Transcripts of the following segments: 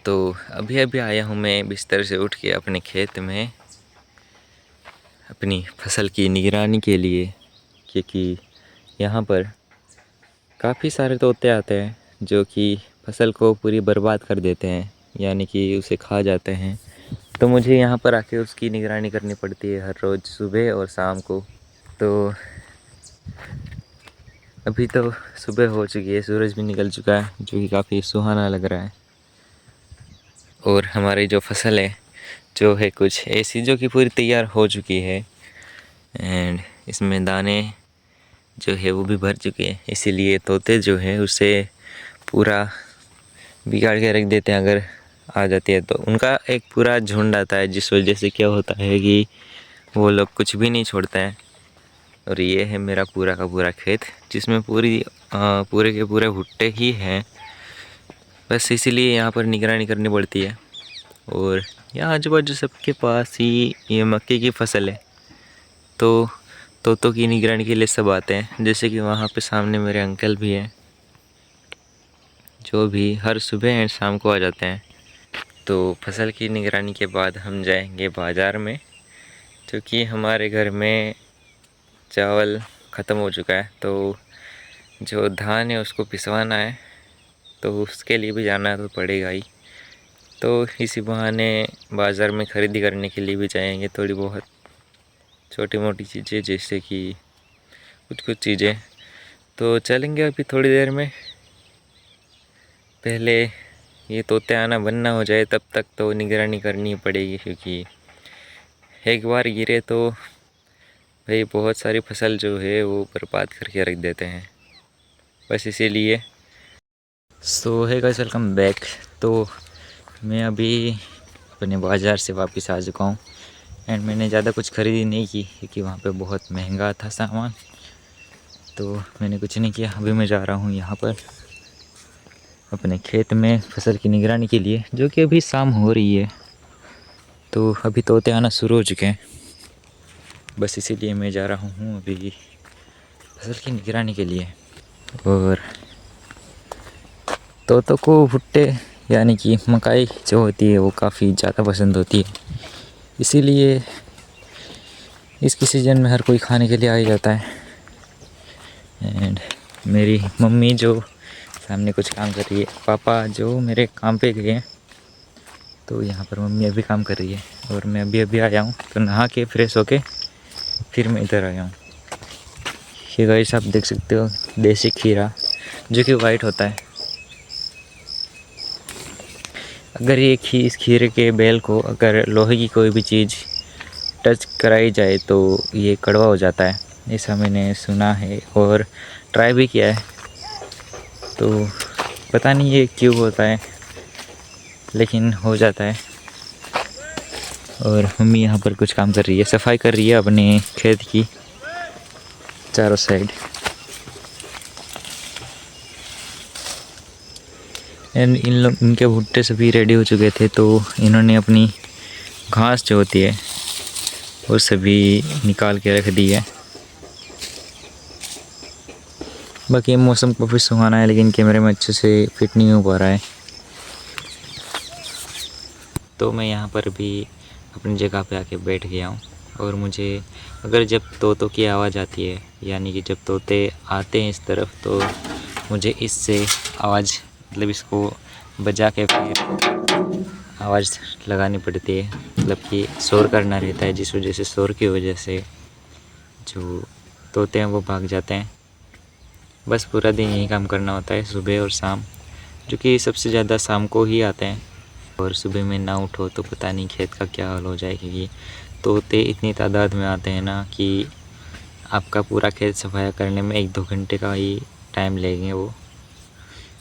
तो अभी अभी आया हूँ मैं बिस्तर से उठ के अपने खेत में अपनी फसल की निगरानी के लिए, क्योंकि यहाँ पर काफ़ी सारे तोते आते हैं जो कि फसल को पूरी बर्बाद कर देते हैं, यानी कि उसे खा जाते हैं। तो मुझे यहाँ पर आके उसकी निगरानी करनी पड़ती है हर रोज़ सुबह और शाम को। तो अभी तो सुबह हो चुकी है, सूरज भी निकल चुका है जो कि काफ़ी सुहाना लग रहा है। और हमारी जो फसल है जो है कुछ ऐसी जो कि पूरी तैयार हो चुकी है एंड इसमें दाने जो है वो भी भर चुके हैं, इसीलिए तोते जो है उसे पूरा बिगाड़ के रख देते हैं। अगर आ जाती है तो उनका एक पूरा झुंड आता है, जिस वजह से क्या होता है कि वो लोग कुछ भी नहीं छोड़ते हैं। और ये है मेरा पूरा का पूरा खेत जिसमें पूरे के पूरे भुट्टे ही हैं। बस इसीलिए यहाँ पर निगरानी करनी पड़ती है। और यहाँ आजू बाजू सबके पास ही ये मक्के की फसल है, तो तोतों की निगरानी के लिए सब आते हैं। जैसे कि वहाँ पे सामने मेरे अंकल भी हैं जो भी हर सुबह एंड शाम को आ जाते हैं। तो फसल की निगरानी के बाद हम जाएंगे बाज़ार में, क्योंकि हमारे घर में चावल ख़त्म हो चुका है। तो जो धान है उसको पिसवाना है, तो उसके लिए भी जाना तो पड़ेगा ही। तो इसी बहाने बाज़ार में ख़रीदी करने के लिए भी जाएंगे, थोड़ी बहुत छोटी मोटी चीज़ें जैसे कि कुछ चीज़ें। तो चलेंगे अभी थोड़ी देर में। पहले ये तोते आना बंद ना हो जाए तब तक तो निगरानी करनी पड़ेगी, क्योंकि एक बार गिरे तो भाई बहुत सारी फसल जो है वो बर्बाद करके रख देते हैं। बस इसीलिए सो है गाइस, वेलकम बैक। तो मैं अभी अपने बाज़ार से वापस आ चुका हूँ एंड मैंने ज़्यादा कुछ ख़रीदी नहीं की क्योंकि वहाँ पे बहुत महंगा था सामान। तो मैंने कुछ नहीं किया। अभी मैं जा रहा हूँ यहाँ पर अपने खेत में फसल की निगरानी के लिए, जो कि अभी शाम हो रही है। तो अभी तोते आना शुरू हो चुके हैं, बस इसीलिए मैं जा रहा हूँ अभी फसल की निगरानी के लिए। और तोतों को भुट्टे यानी कि मकाई जो होती है वो काफ़ी ज़्यादा पसंद होती है, इसीलिए इसकी सीज़न में हर कोई खाने के लिए आ ही जाता है। एंड मेरी मम्मी जो सामने कुछ काम कर रही है, पापा जो मेरे काम पे गए हैं, तो यहाँ पर मम्मी अभी काम कर रही है। और मैं अभी अभी आया हूँ, तो नहा के फ्रेश होके फिर मैं इधर आया हूँ। ये गाइस आप देख सकते हो देसी खीरा जो कि वाइट होता है। अगर ये इस खीरे के बेल को अगर लोहे की कोई भी चीज़ टच कराई जाए तो ये कड़वा हो जाता है, ऐसा मैंने सुना है और ट्राई भी किया है। तो पता नहीं ये क्यों होता है, लेकिन हो जाता है। और मम्मी यहाँ पर कुछ काम कर रही है, सफाई कर रही है अपने खेत की चारों साइड। एंड इनके भुट्टे सभी रेडी हो चुके थे, तो इन्होंने अपनी घास जो होती है वो सभी निकाल के रख दी है। बाकी मौसम काफ़ी सुहाना है, लेकिन कैमरे में अच्छे से फिट नहीं हो पा रहा है। तो मैं यहाँ पर भी अपनी जगह पे आके बैठ गया हूँ। और मुझे अगर जब तोतों की आवाज़ आती है, यानी कि जब तोते आते हैं इस तरफ, तो मुझे इससे आवाज़ मतलब इसको बजा के फिर आवाज़ लगानी पड़ती है, मतलब कि शोर करना रहता है, जिस वजह से शोर की वजह से जो तोते हैं वो भाग जाते हैं। बस पूरा दिन यही काम करना होता है सुबह और शाम, जो कि सबसे ज़्यादा शाम को ही आते हैं। और सुबह में ना उठो तो पता नहीं खेत का क्या हाल हो जाए, क्योंकि तोते इतनी तादाद में आते हैं ना कि आपका पूरा खेत सफाया करने में 1-2 घंटे का ही टाइम लगेंगे वो।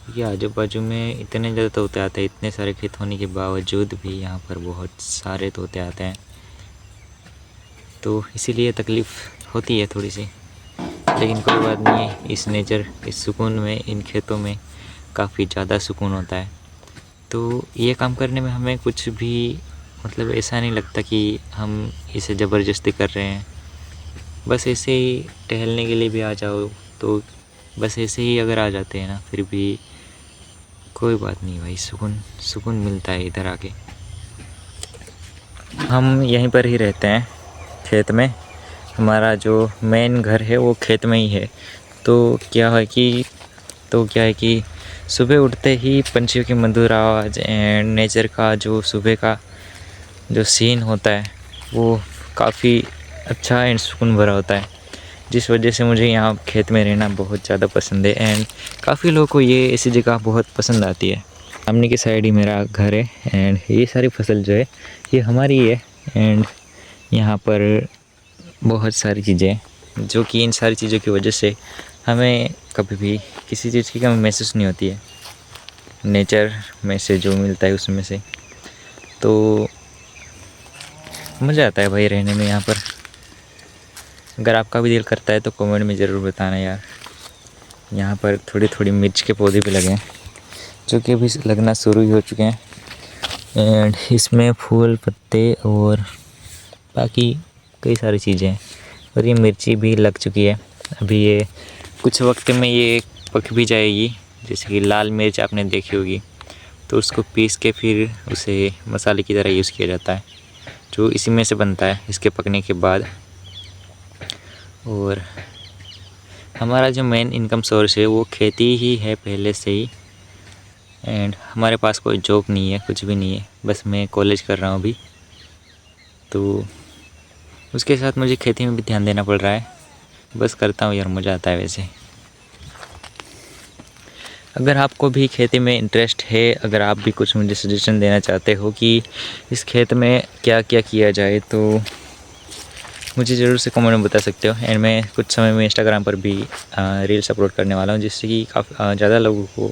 क्योंकि आजू बाजू में इतने ज़्यादा तोते आते हैं, इतने सारे खेत होने के बावजूद भी यहाँ पर बहुत सारे तोते आते हैं। तो इसीलिए तकलीफ़ होती है थोड़ी सी, लेकिन कोई बात नहीं है। इस नेचर, इस सुकून में, इन खेतों में काफ़ी ज़्यादा सुकून होता है। तो ये काम करने में हमें कुछ भी मतलब ऐसा नहीं लगता कि हम इसे ज़बरदस्ती कर रहे हैं। बस ऐसे ही टहलने के लिए भी आ जाओ तो बस ऐसे ही अगर आ जाते हैं ना, फिर भी कोई बात नहीं भाई, सुकून सुकून मिलता है इधर आके। हम यहीं पर ही रहते हैं, खेत में। हमारा जो मेन घर है वो खेत में ही है। तो क्या है कि सुबह उठते ही पंछियों की मधुर आवाज़ एंड नेचर का जो सुबह का जो सीन होता है वो काफ़ी अच्छा एंड सुकून भरा होता है, जिस वजह से मुझे यहाँ खेत में रहना बहुत ज़्यादा पसंद है। एंड काफ़ी लोगों को ये ऐसी जगह बहुत पसंद आती है। सामने की साइड ही मेरा घर है एंड ये सारी फसल जो है ये हमारी है। एंड यहाँ पर बहुत सारी चीज़ें जो कि इन सारी चीज़ों की वजह से हमें कभी भी किसी चीज़ की कमी महसूस नहीं होती है, नेचर में से जो मिलता है उसमें से। तो मज़ा आता है भाई रहने में यहाँ पर। अगर आपका भी दिल करता है तो कमेंट में ज़रूर बताना यार। यहाँ पर थोड़ी थोड़ी मिर्च के पौधे भी लगे हैं जो कि अभी लगना शुरू ही हो चुके हैं। एंड इसमें फूल पत्ते और बाकी कई सारी चीज़ें हैं। और ये मिर्ची भी लग चुकी है। अभी ये कुछ वक्त में ये पक भी जाएगी। जैसे कि लाल मिर्च आपने देखी होगी, तो उसको पीस के फिर उसे मसाले की तरह यूज़ किया जाता है, जो इसी में से बनता है इसके पकने के बाद। और हमारा जो मेन इनकम सोर्स है वो खेती ही है पहले से ही। एंड हमारे पास कोई जॉब नहीं है, कुछ भी नहीं है, बस मैं कॉलेज कर रहा हूँ अभी। तो उसके साथ मुझे खेती में भी ध्यान देना पड़ रहा है। बस करता हूँ यार, मज़ा आता है वैसे। अगर आपको भी खेती में इंटरेस्ट है, अगर आप भी कुछ मुझे सजेशन देना चाहते हो कि इस खेत में क्या क्या किया जाए, तो मुझे ज़रूर से कमेंट में बता सकते हो। एंड मैं कुछ समय में इंस्टाग्राम पर भी रील्स अपलोड करने वाला हूँ, जिससे कि काफ़ी ज़्यादा लोगों को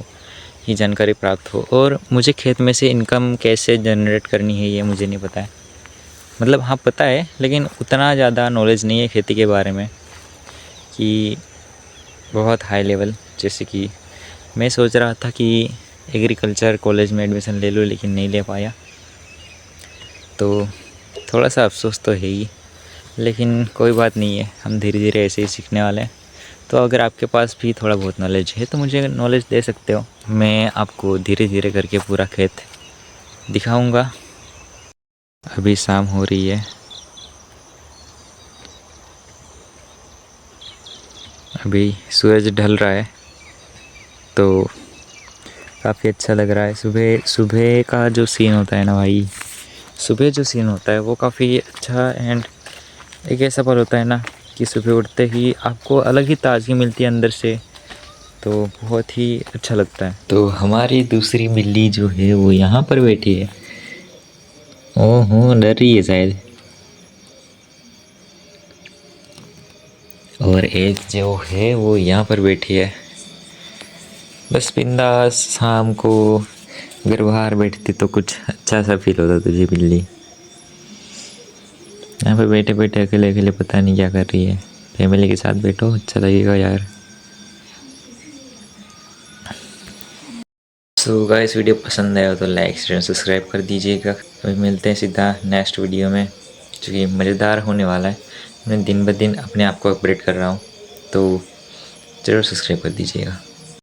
ही जानकारी प्राप्त हो। और मुझे खेत में से इनकम कैसे जनरेट करनी है ये मुझे नहीं पता है। मतलब हाँ पता है, लेकिन उतना ज़्यादा नॉलेज नहीं है खेती के बारे में कि बहुत हाई लेवल। जैसे कि मैं सोच रहा था कि एग्रीकल्चर कॉलेज में एडमिशन ले लूँ, लेकिन नहीं ले पाया, तो थोड़ा सा अफसोस तो है ही। लेकिन कोई बात नहीं है, हम धीरे धीरे ऐसे ही सीखने वाले हैं। तो अगर आपके पास भी थोड़ा बहुत नॉलेज है तो मुझे नॉलेज दे सकते हो। मैं आपको धीरे धीरे करके पूरा खेत दिखाऊंगा। अभी शाम हो रही है, अभी सूरज ढल रहा है, तो काफ़ी अच्छा लग रहा है। सुबह सुबह का जो सीन होता है ना भाई, सुबह जो सीन होता है वो काफ़ी अच्छा। एंड एक ऐसा पल होता है ना कि सुबह उठते ही आपको अलग ही ताज़गी मिलती है अंदर से, तो बहुत ही अच्छा लगता है। तो हमारी दूसरी बिल्ली जो है वो यहाँ पर बैठी है। ओहो, डर रही है शायद। और एक जो है वो यहाँ पर बैठी है। बस बिंदास शाम को अगर बाहर बैठती तो कुछ अच्छा सा फील होता तुझे बिल्ली। यहाँ पे बैठे बैठे अकेले अकेले पता नहीं क्या कर रही है। फैमिली के साथ बैठो, अच्छा लगेगा यार। सो गाइस, वीडियो पसंद आया तो लाइक शेयर सब्सक्राइब कर दीजिएगा। अभी मिलते हैं सीधा नेक्स्ट वीडियो में, जो कि मज़ेदार होने वाला है। मैं दिन ब दिन अपने आप को अपडेट कर रहा हूँ, तो ज़रूर सब्सक्राइब कर दीजिएगा।